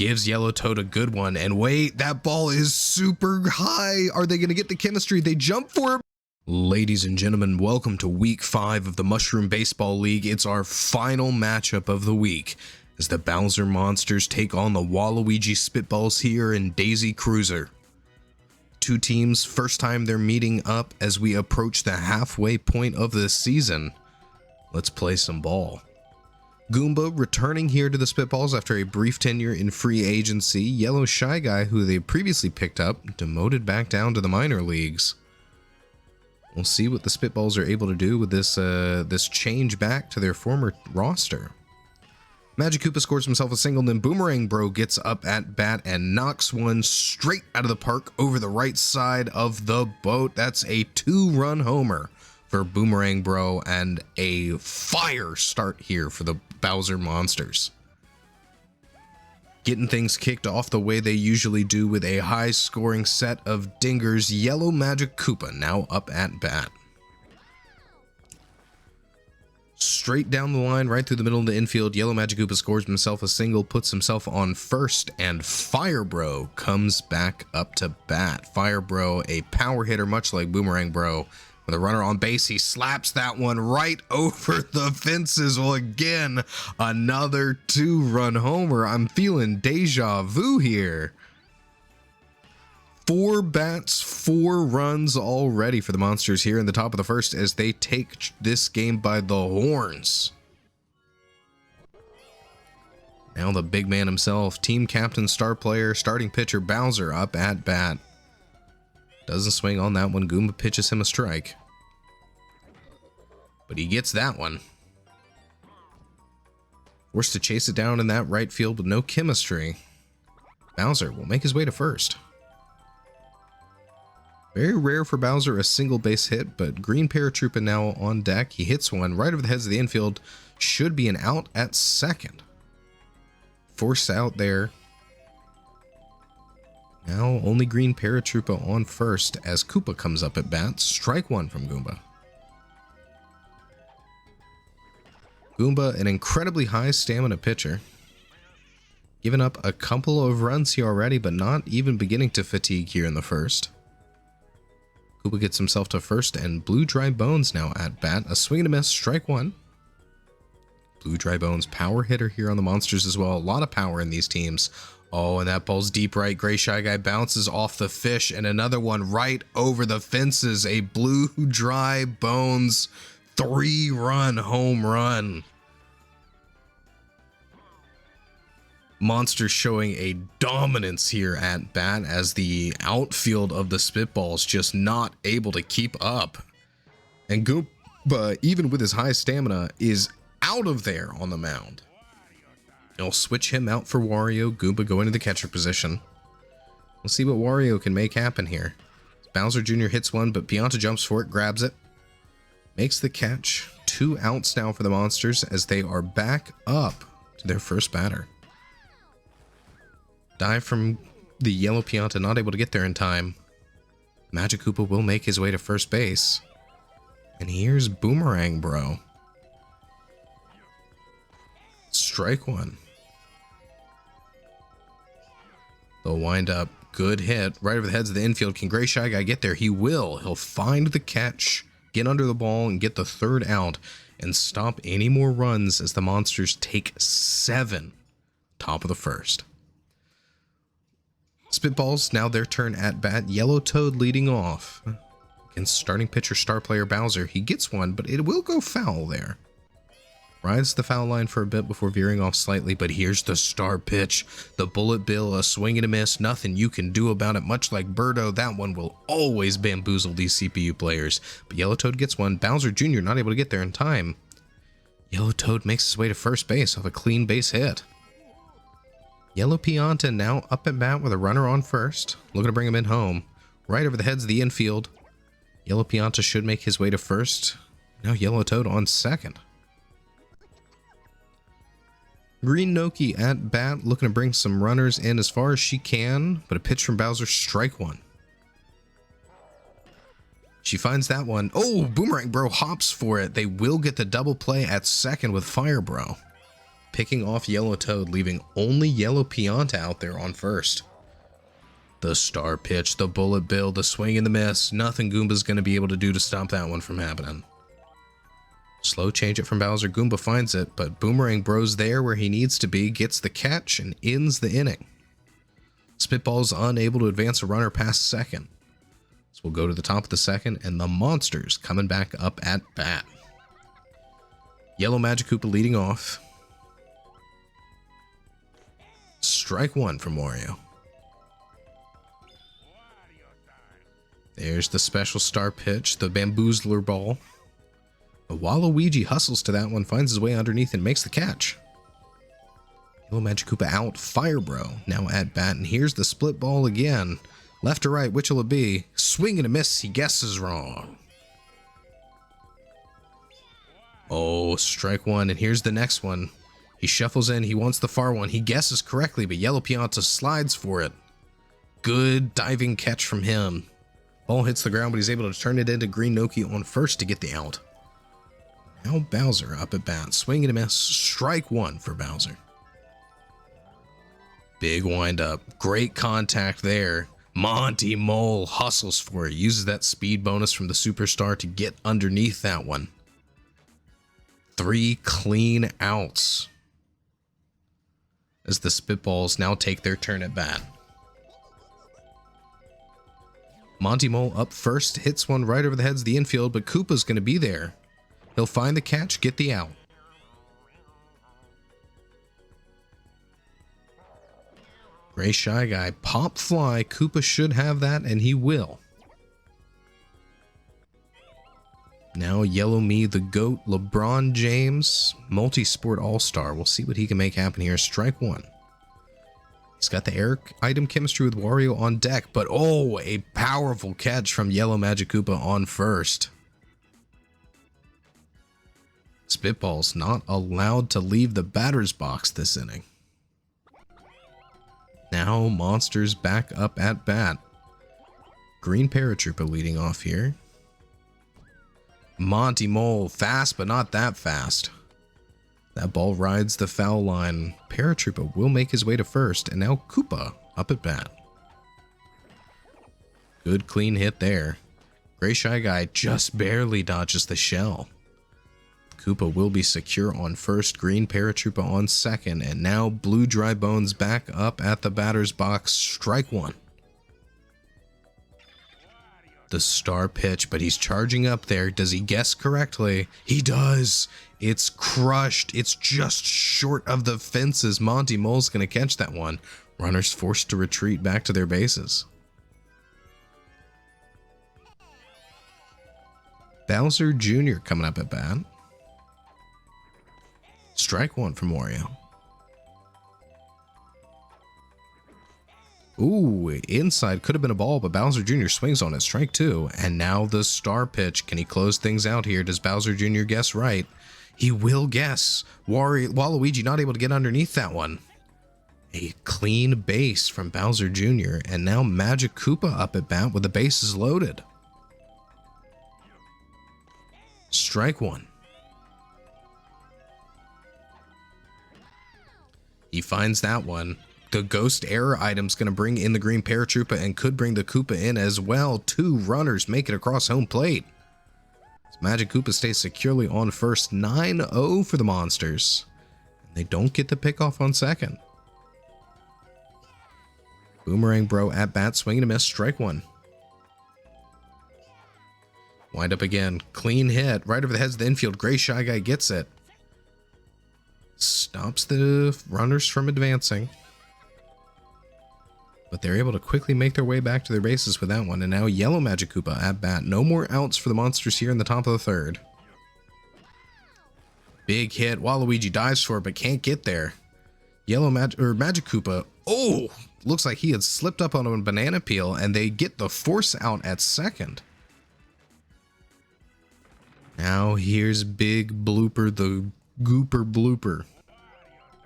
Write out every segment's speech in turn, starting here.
Gives Yellow Toad a good one. And wait, that ball is super high. Are they going to get the chemistry? They jump for it. Ladies and gentlemen, welcome to week 5 of the Mushroom Baseball League. It's our final matchup of the week as the Bowser Monsters take on the Waluigi Spitballs here in Daisy Cruiser. Two teams, first time they're meeting up as we approach the halfway point of the season. Let's play some ball. Goomba returning here to the Spitballs after a brief tenure in free agency. Yellow Shy Guy, who they previously picked up, demoted back down to the minor leagues. We'll see what the Spitballs are able to do with this change back to their former roster. Magic Koopa scores himself a single, then Boomerang Bro gets up at bat and knocks one straight out of the park over the right side of the boat. That's a 2-run homer for Boomerang Bro and a fire start here for the Bowser Monsters. Getting things kicked off the way they usually do with a high-scoring set of dingers. Yellow Magic Koopa now up at bat. Straight down the line, right through the middle of the infield, Yellow Magic Koopa scores himself a single, puts himself on first, and Fire Bro comes back up to bat. Fire Bro, a power hitter much like Boomerang Bro. With a runner on base, he slaps that one right over the fences. Well, again, another 2-run homer. I'm feeling deja vu here. 4 bats, 4 runs already for the Monsters here in the top of the first as they take this game by the horns. Now the big man himself, team captain, star player, starting pitcher Bowser up at bat. Doesn't swing on that one. Goomba pitches him a strike. But he gets that one. Forced to chase it down in that right field with no chemistry. Bowser will make his way to first. Very rare for Bowser a single base hit, but Green Paratroopa now on deck. He hits one right over the heads of the infield. Should be an out at second. Forced out there. Now only Green Paratroopa on first as Koopa comes up at bat. Strike one from Goomba. Goomba, an incredibly high stamina pitcher. Given up a couple of runs here already, but not even beginning to fatigue here in the first. Koopa gets himself to first, and Blue Dry Bones now at bat. A swing and a miss, strike one. Blue Dry Bones, power hitter here on the Monsters as well. A lot of power in these teams. Oh, and that ball's deep right. Gray Shy Guy bounces off the fish, and another one right over the fences. A Blue Dry Bones 3-run home run. Monsters showing a dominance here at bat as the outfield of the Spitballs just not able to keep up. And Goomba, even with his high stamina, is out of there on the mound. They'll switch him out for Wario. Goomba going to the catcher position. We'll see what Wario can make happen here. Bowser Jr. hits one, but Pianta jumps for it, grabs it. Makes the catch. 2 outs now for the Monsters as they are back up to their first batter. Dive from the yellow Pianta, not able to get there in time. Magic Koopa will make his way to first base. And here's Boomerang Bro. Strike one. They'll wind up. Good hit. Right over the heads of the infield. Can Gray Shy Guy get there? He will. He'll find the catch, get under the ball, and get the 3rd out, and stop any more runs as the Monsters take 7. Top of the first. Spitballs, now their turn at bat. Yellow Toad leading off. Against starting pitcher, star player Bowser. He gets one, but it will go foul there. Rides the foul line for a bit before veering off slightly, but here's the star pitch. The bullet bill, a swing and a miss. Nothing you can do about it. Much like Birdo, that one will always bamboozle these CPU players. But Yellow Toad gets one. Bowser Jr. not able to get there in time. Yellow Toad makes his way to first base off a clean base hit. Yellow Pianta now up at bat with a runner on first. Looking to bring him in home. Right over the heads of the infield. Yellow Pianta should make his way to first. Now Yellow Toad on second. Green Noki at bat, looking to bring some runners in as far as she can, but a pitch from Bowser, strike one. She finds that one. Oh, Boomerang Bro hops for it. They will get the double play at second with Fire Bro. picking off Yellow Toad, leaving only Yellow Pianta out there on first. The star pitch, the bullet bill, the swing and the miss. Nothing Goomba's going to be able to do to stop that one from happening. Slow change it from Bowser. Goomba finds it, but Boomerang Bro's there where he needs to be, gets the catch, and ends the inning. Spitball's unable to advance a runner past second. So we'll go to the top of the second, and the Monsters coming back up at bat. Yellow Magikoopa leading off. Strike one from Wario. There's the special star pitch, the Bamboozler ball. Waluigi hustles to that one, finds his way underneath and makes the catch. Yellow Magikoopa out, Fire Bro now at bat, and here's the split ball again. Left or right, which will it be? Swing and a miss, he guesses wrong. Oh, strike one, and here's the next one. He shuffles in, he wants the far one, he guesses correctly, but Yellow Pianta slides for it. Good diving catch from him. Ball hits the ground, but he's able to turn it into Green Noki on first to get the out. Now Bowser up at bat. Swing and a miss. Strike one for Bowser. Big windup. Great contact there. Monty Mole hustles for it. Uses that speed bonus from the Superstar to get underneath that one. 3 clean outs. As the Spitballs now take their turn at bat. Monty Mole up first, hits one right over the heads of the infield, but Koopa's going to be there. He'll find the catch, get the out. Gray Shy Guy, pop fly. Koopa should have that, and he will. Now Yellow Me, the GOAT, LeBron James, multi-sport all-star. We'll see what he can make happen here. Strike one. He's got the air item chemistry with Wario on deck, but oh, a powerful catch from Yellow Magikoopa on first. Spitball's not allowed to leave the batter's box this inning. Now Monsters back up at bat. Green Paratroopa leading off here. Monty Mole, fast but not that fast. That ball rides the foul line. Paratroopa will make his way to first, and now Koopa up at bat. Good clean hit there. Gray Shy Guy just barely dodges the shell. Koopa will be secure on first, Green Paratroopa on second, and now Blue Dry Bones back up at the batter's box. Strike one. The star pitch, but he's charging up there. Does he guess correctly? He does. It's crushed. It's just short of the fences. Monty Mole's going to catch that one. Runners forced to retreat back to their bases. Bowser Jr. coming up at bat. Strike one from Wario. Ooh, inside could have been a ball, but Bowser Jr. swings on it. Strike two. And now the star pitch. Can he close things out here? Does Bowser Jr. guess right? He will guess. Waluigi not able to get underneath that one. A clean base from Bowser Jr. And now Magikoopa up at bat with the bases loaded. Strike one. He finds that one. The Ghost Error item's going to bring in the Green Paratroopa and could bring the Koopa in as well. 2 runners make it across home plate. Magikoopa stays securely on first. 9-0 for the Monsters. And they don't get the pickoff on second. Boomerang Bro at bat, swing and a miss, strike one. Wind up again. Clean hit right over the heads of the infield. Gray Shy Guy gets it. Stops the runners from advancing. But they're able to quickly make their way back to their bases with that one. And now Yellow Magikoopa at bat. No more outs for the Monsters here in the top of the third. Big hit. Waluigi dives for it, but can't get there. Magikoopa. Oh! Looks like he had slipped up on a banana peel, and they get the force out at second. Now here's Big Blooper, the Gooper Blooper.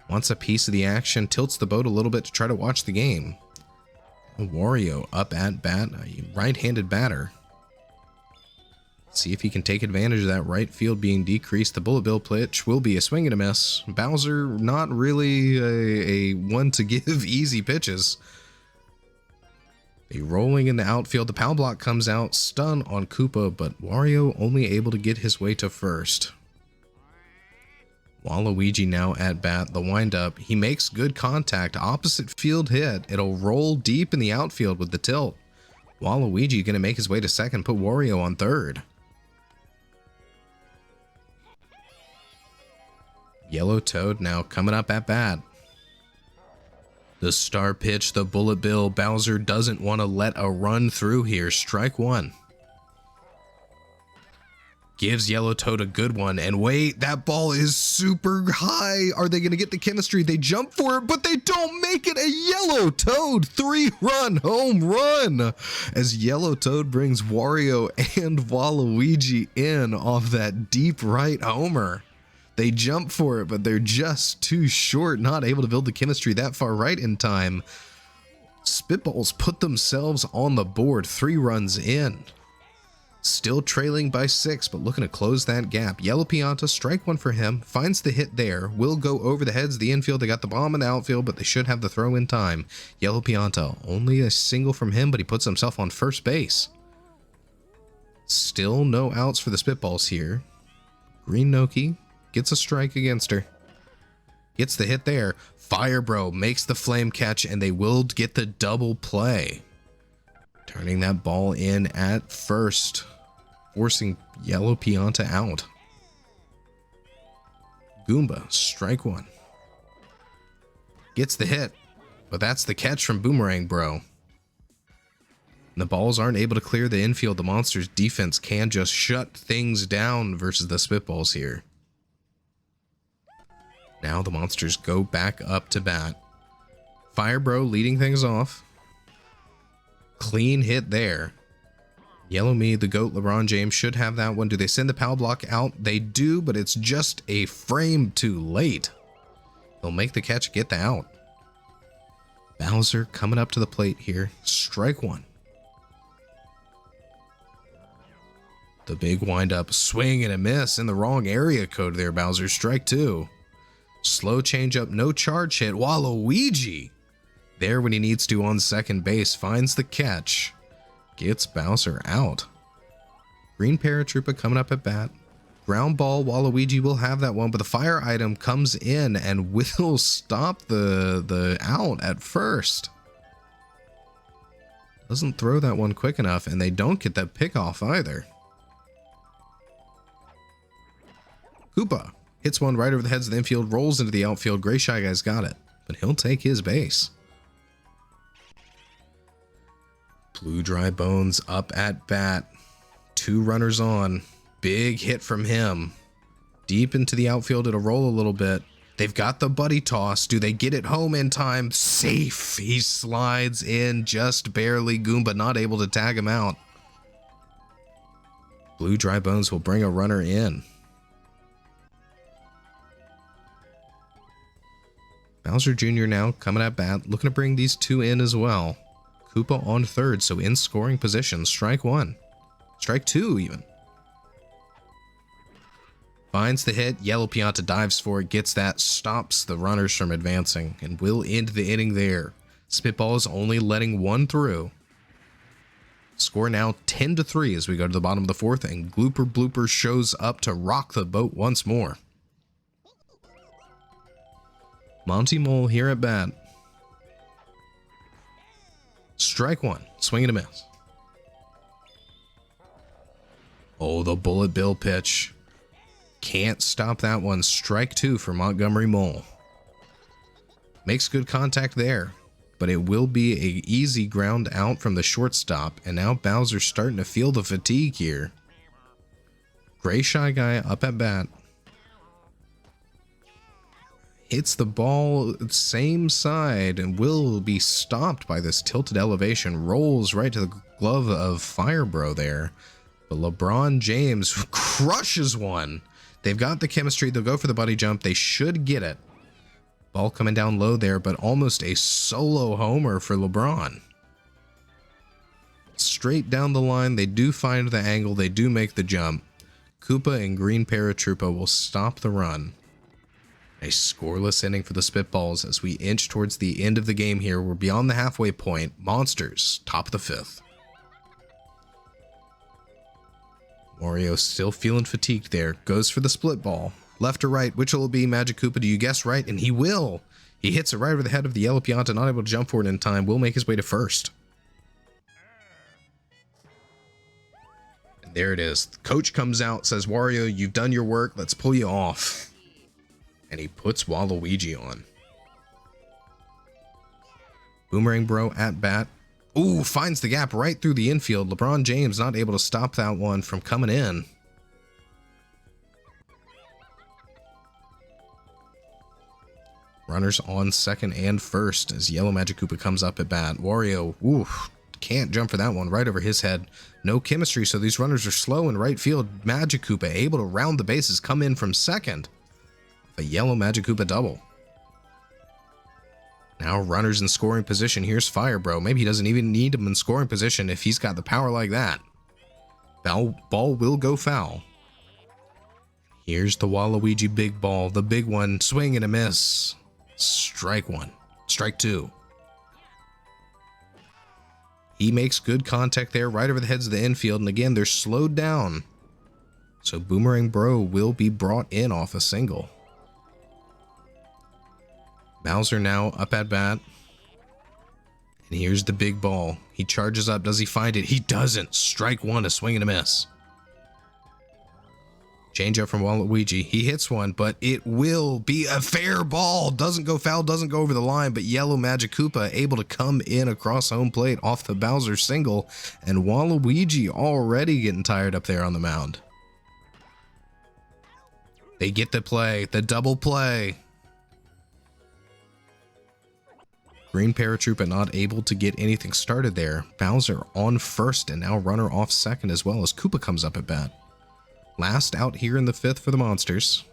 Wants a piece of the action, tilts the boat a little bit to try to watch the game. Wario up at bat, a right-handed batter. See if he can take advantage of that right field being decreased. The bullet bill pitch will be a swing and a miss. Bowser not really a one to give easy pitches. A rolling in the outfield. The power block comes out. Stun on Koopa, but Wario only able to get his way to first. Waluigi now at bat. The windup. He makes good contact. Opposite field hit. It'll roll deep in the outfield with the tilt. Waluigi going to make his way to second. Put Wario on third. Yellow Toad now coming up at bat. The star pitch, the bullet bill. Bowser doesn't want to let a run through here. Strike one. Gives Yellow Toad a good one. And wait, that ball is super high. Are they going to get the chemistry? They jump for it, but they don't make it. A Yellow Toad 3-run home run. As Yellow Toad brings Wario and Waluigi in off that deep right homer. They jump for it, but they're just too short, not able to build the chemistry that far right in time. Spitballs put themselves on the board, 3 runs in. Still trailing by 6, but looking to close that gap. Yellow Pianta, strike one for him, finds the hit there, will go over the heads of the infield. They got the bomb in the outfield, but they should have the throw in time. Yellow Pianta, only a single from him, but he puts himself on first base. Still no outs for the Spitballs here. Green Noki gets a strike against her. Gets the hit there. Fire Bro makes the flame catch, and they will get the double play. Turning that ball in at first. Forcing Yellow Pianta out. Goomba, strike one. Gets the hit, but that's the catch from Boomerang Bro. And the balls aren't able to clear the infield. The Monsters' defense can just shut things down versus the Spitballs here. Now the Monsters go back up to bat. Fire Bro leading things off. Clean hit there. Yellow Me, the GOAT, LeBron James should have that one. Do they send the power block out? They do, but it's just a frame too late. They'll make the catch, get the out. Bowser coming up to the plate here. Strike one. The big windup, swing and a miss in the wrong area code there, Bowser. Strike two. Slow changeup, no charge hit. Waluigi there when he needs to on second base, finds the catch, gets Bowser out. Green Paratroopa coming up at bat. Ground ball, Waluigi will have that one, but the fire item comes in and will stop the out at first. Doesn't throw that one quick enough, and they don't get that pickoff either. Koopa hits one right over the heads of the infield, rolls into the outfield. Gray Shy Guy's got it, but he'll take his base. Blue Dry Bones up at bat. 2 runners on. Big hit from him. Deep into the outfield, it'll roll a little bit. They've got the buddy toss. Do they get it home in time? Safe. He slides in just barely. Goomba not able to tag him out. Blue Dry Bones will bring a runner in. Bowser Jr. now coming at bat, looking to bring these 2 in as well. Koopa on third, so in scoring position. Strike one. Strike two even. Finds the hit. Yellow Pianta dives for it, gets that, stops the runners from advancing, and will end the inning there. Spitballs only letting 1 through. Score now 10-3 as we go to the bottom of the 4th, and Glooper Blooper shows up to rock the boat once more. Monty Mole here at bat. Strike one. Swing and a miss. Oh, the bullet bill pitch. Can't stop that one. Strike two for Montgomery Mole. Makes good contact there, but it will be an easy ground out from the shortstop, and now Bowser's starting to feel the fatigue here. Gray Shy Guy up at bat. Hits the ball same side and will be stopped by this tilted elevation. Rolls right to the glove of Fire Bro there. But LeBron James crushes one. They've got the chemistry. They'll go for the buddy jump. They should get it. Ball coming down low there, but almost a solo homer for LeBron. straight down the line. They do find the angle. They do make the jump. Koopa and Green Paratroopa will stop the run. A scoreless inning for the Spitballs as we inch towards the end of the game here. We're beyond the halfway point. Monsters, top of the fifth. Wario still feeling fatigued there. Goes for the split ball. Left or right, which will it be? Magic Koopa, do you guess right? And he will. He hits it right over the head of the yellow Pianta, not able to jump for it in time. Will make his way to first. And there it is. Coach comes out, says, Wario, you've done your work. Let's pull you off. And he puts Waluigi on. Boomerang Bro at bat. Ooh, finds the gap right through the infield. LeBron James not able to stop that one from coming in. Runners on second and first as Yellow Magic Koopa comes up at bat. Wario, ooh, can't jump for that one, right over his head. No chemistry, so these runners are slow in right field. Magic Koopa able to round the bases, come in from second. A Yellow Magic Koopa double. Now runners in scoring position. Here's Fire Bro. Maybe he doesn't even need him in scoring position if he's got the power like that. Ball will go foul. Here's the Waluigi big ball. The big one. Swing and a miss. Strike one. Strike two. He makes good contact there right over the heads of the infield. And again, they're slowed down. So Boomerang Bro will be brought in off a single. Bowser now up at bat. And here's the big ball. He charges up. Does he find it? He doesn't. Strike one, a swing and a miss. Change up from Waluigi. He hits one, but it will be a fair ball. Doesn't go foul, doesn't go over the line, but Yellow Magic Koopa able to come in across home plate off the Bowser single. And Waluigi already getting tired up there on the mound. They get the play, the double play. Green Paratroopa not able to get anything started there. Bowser on first and now runner off second as well as Koopa comes up at bat. Last out here in the fifth for the Monsters.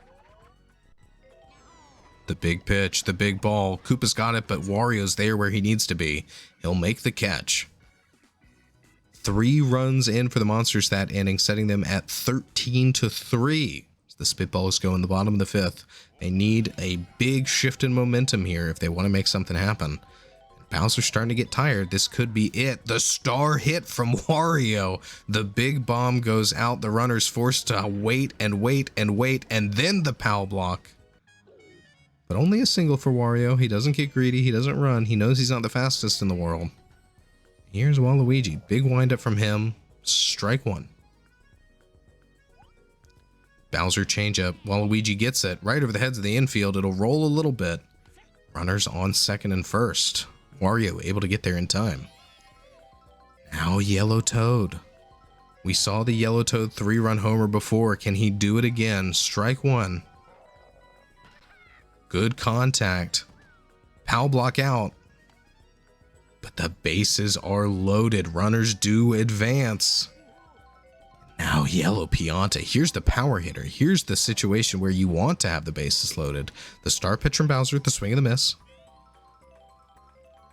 The big pitch, the big ball. Koopa's got it, but Wario's there where he needs to be. He'll make the catch. 3 runs in for the Monsters that inning, setting them at 13-3. The Spitballs go in the bottom of the fifth. They need a big shift in momentum here if they want to make something happen. Bowser's starting to get tired. This could be it. The star hit from Wario. The big bomb goes out. The runner's forced to wait and wait and wait, and then the POW block. But only a single for Wario. He doesn't get greedy. He doesn't run. He knows he's not the fastest in the world. Here's Waluigi. Big windup from him. Strike one. Bowser changeup. Waluigi gets it right over the heads of the infield. It'll roll a little bit. Runners on second and first. Wario able to get there in time. Now Yellow Toad. We saw the Yellow Toad 3-run homer before. Can he do it again? Strike one. Good contact. POW block out. But the bases are loaded. Runners do advance. Now Yellow Pianta. Here's the power hitter. Here's the situation where you want to have the bases loaded. The star pitch from Bowser, the swing and the miss.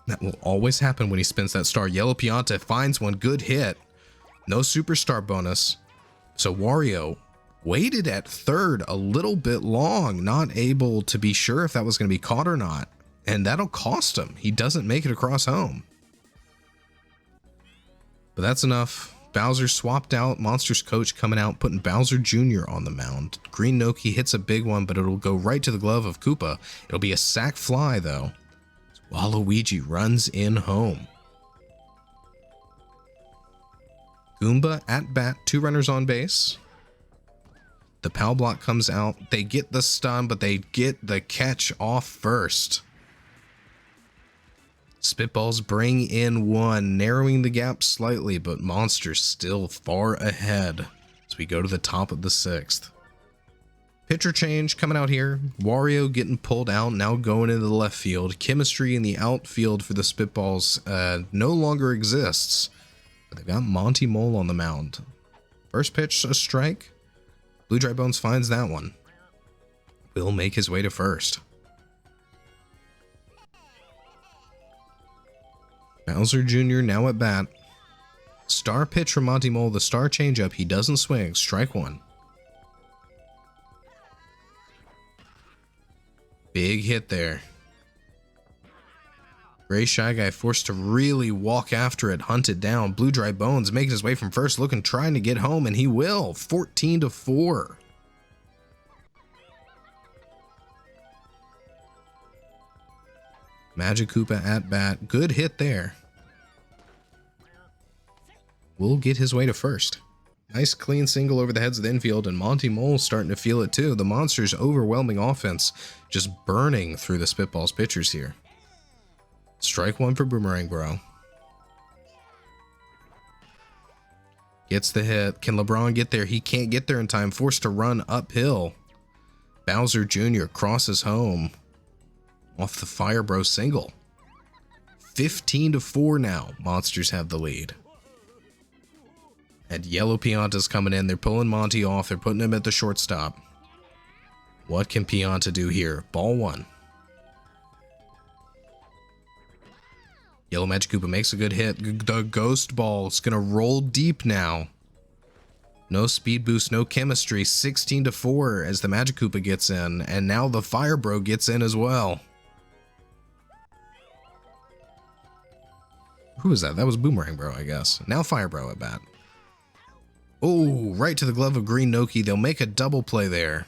That will always happen when he spins that star. Yellow Pianta finds one. Good hit. No superstar bonus. So Wario waited at third a little bit long, not able to be sure if that was going to be caught or not. And that'll cost him. He doesn't make it across home. But that's enough. Bowser swapped out. Monsters coach coming out, putting Bowser Jr. on the mound. Green Noki hits a big one, but it'll go right to the glove of Koopa. It'll be a sac fly, though. Waluigi runs in home. Goomba at bat, 2 runners on base. The POW block comes out. They get the stun, but they get the catch off first. Spitballs bring in 1, narrowing the gap slightly, but Monsters still far ahead as we go to the top of the 6th. Pitcher change coming out here. Wario getting pulled out, now going into the left field. Chemistry in the outfield for the Spitballs no longer exists. But they've got Monty Mole on the mound. First pitch, a strike. Blue Dry Bones finds that one. Will make his way to first. Bowser Jr. now at bat. Star pitch from Monty Mole, the star changeup. He doesn't swing. Strike one. Big hit there. Gray Shy Guy forced to really walk after it, hunt it down. Blue Dry Bones making his way from first, looking, trying to get home, and he will. 14-4. Magic Koopa at bat. Good hit there. Will get his way to first. Nice clean single over the heads of the infield, and Monty Mole's starting to feel it too. The Monsters' overwhelming offense just burning through the Spitballs pitchers here. Strike one for Boomerang Bro. Gets the hit. Can LeBron get there? He can't get there in time. Forced to run uphill. Bowser Jr. crosses home off the Fire Bro single. 15-4 now. Monsters have the lead. And Yellow Pianta's coming in. They're pulling Monty off. They're putting him at the shortstop. What can Pianta do here? Ball one. Yellow Magic Koopa makes a good hit. The Ghost Ball's gonna roll deep now. No speed boost, no chemistry. 16-4 as the Magic Koopa gets in. And now the Fire Bro gets in as well. Who was that? That was Boomerang Bro, I guess. Now Fire Bro at bat. Oh, right to the glove of Green Noki. They'll make a double play there.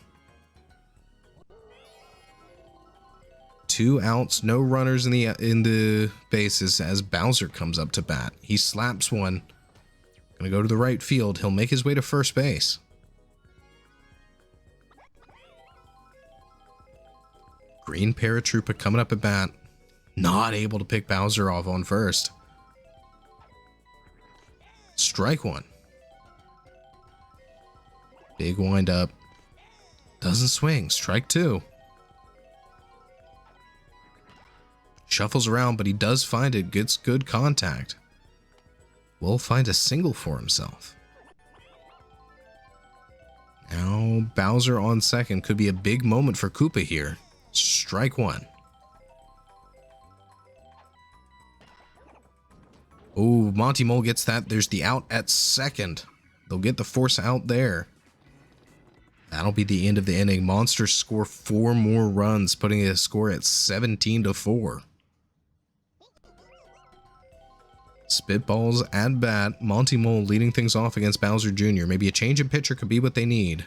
2 outs, no runners in the bases as Bowser comes up to bat. He slaps one. Gonna go to the right field. He'll make his way to first base. Green Paratroopa coming up at bat. Not able to pick Bowser off on first. Strike one. Big wind up. Doesn't swing. Strike two. Shuffles around, but he does find it. Gets good contact. Will find a single for himself. Now Bowser on second. Could be a big moment for Koopa here. Strike one. Oh, Monty Mole gets that. There's the out at second. They'll get the force out there. That'll be the end of the inning. Monsters score 4 more runs, putting a score at 17-4. Spitballs at bat. Monty Mole leading things off against Bowser Jr. Maybe a change in pitcher could be what they need.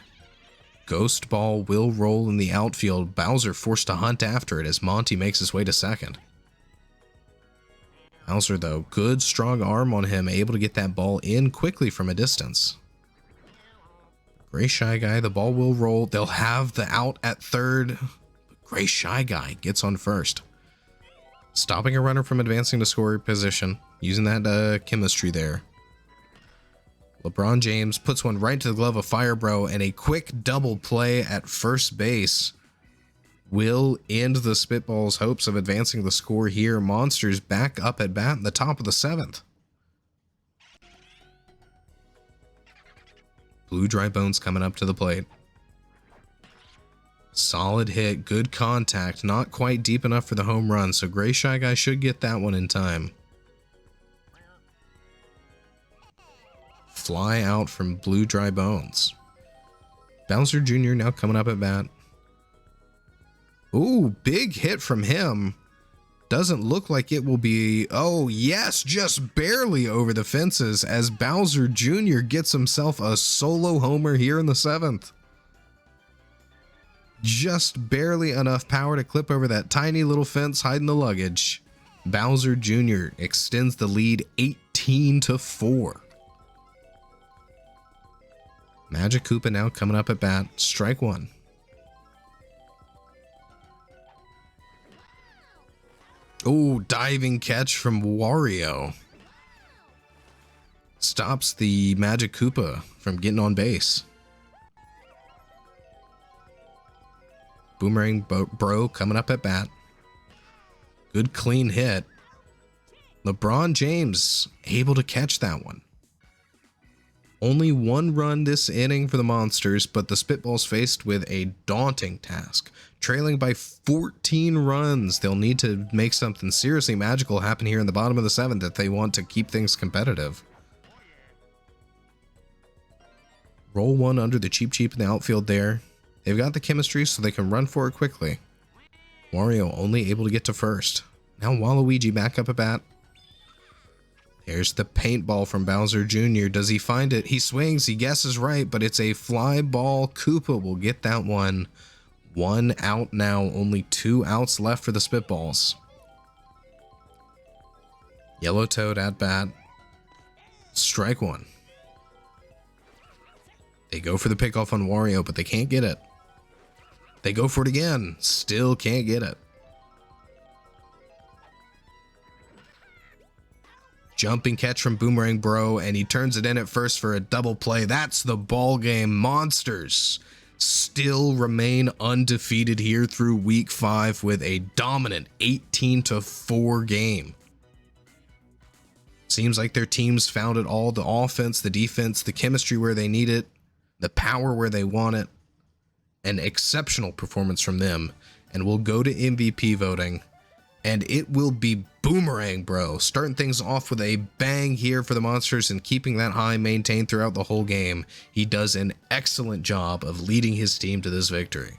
Ghost Ball will roll in the outfield. Bowser forced to hunt after it as Monty makes his way to second. Bowser, though, good strong arm on him, able to get that ball in quickly from a distance. Gray Shy Guy, the ball will roll. They'll have the out at third. Gray Shy Guy gets on first. Stopping a runner from advancing to scoring position. Using that chemistry there. LeBron James puts one right to the glove of Fire Bro, and a quick double play at first base will end the Spitballs' hopes of advancing the score here. Monsters back up at bat in the top of the 7th. Blue Dry Bones coming up to the plate. Solid hit, good contact, not quite deep enough for the home run, so Gray Shy Guy should get that one in time. Fly out from Blue Dry Bones. Bowser Jr. now coming up at bat. Ooh, big hit from him. Doesn't look like it will be... Oh, yes, just barely over the fences as Bowser Jr. gets himself a solo homer here in the 7th. Just barely enough power to clip over that tiny little fence hiding the luggage. Bowser Jr. extends the lead 18-4. Magic Koopa now coming up at bat. Strike one. Oh, diving catch from Wario. Stops the Magic Koopa from getting on base. Boomerang Bro coming up at bat. Good clean hit. LeBron James able to catch that one. Only 1 run this inning for the Monsters, but the Spitballs faced with a daunting task. Trailing by 14 runs, they'll need to make something seriously magical happen here in the bottom of the 7th if they want to keep things competitive. Roll one under the cheap in the outfield there. They've got the chemistry so they can run for it quickly. Wario only able to get to first. Now Waluigi back up a bat. There's the paintball from Bowser Jr. Does he find it? He swings, he guesses right, but it's a fly ball. Koopa will get that one. 1 out now, only 2 outs left for the Spitballs. Yellow Toad at bat. Strike one. They go for the pickoff on Wario, but they can't get it. They go for it again. Still can't get it. Jumping catch from Boomerang Bro, and he turns it in at first for a double play. That's the ball game. Monsters still remain undefeated here through week 5 with a dominant 18-4 game. Seems like their teams found it all. The offense, the defense, the chemistry where they need it, the power where they want it. An exceptional performance from them. And we'll go to MVP voting. And it will be Boomerang Bro, starting things off with a bang here for the Monsters and keeping that high maintained throughout the whole game. He does an excellent job of leading his team to this victory.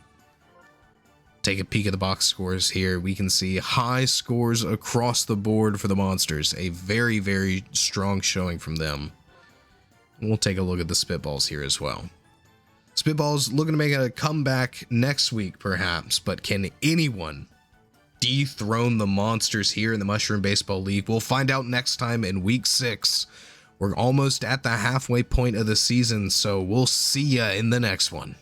Take a peek at the box scores here. We can see high scores across the board for the Monsters. A very, very strong showing from them. And we'll take a look at the Spitballs here as well. Spitballs looking to make a comeback next week, perhaps, but can anyone dethrone the Monsters here in the Mushroom Baseball League? We'll find out next time in week 6. We're almost at the halfway point of the season, so we'll see ya in the next one.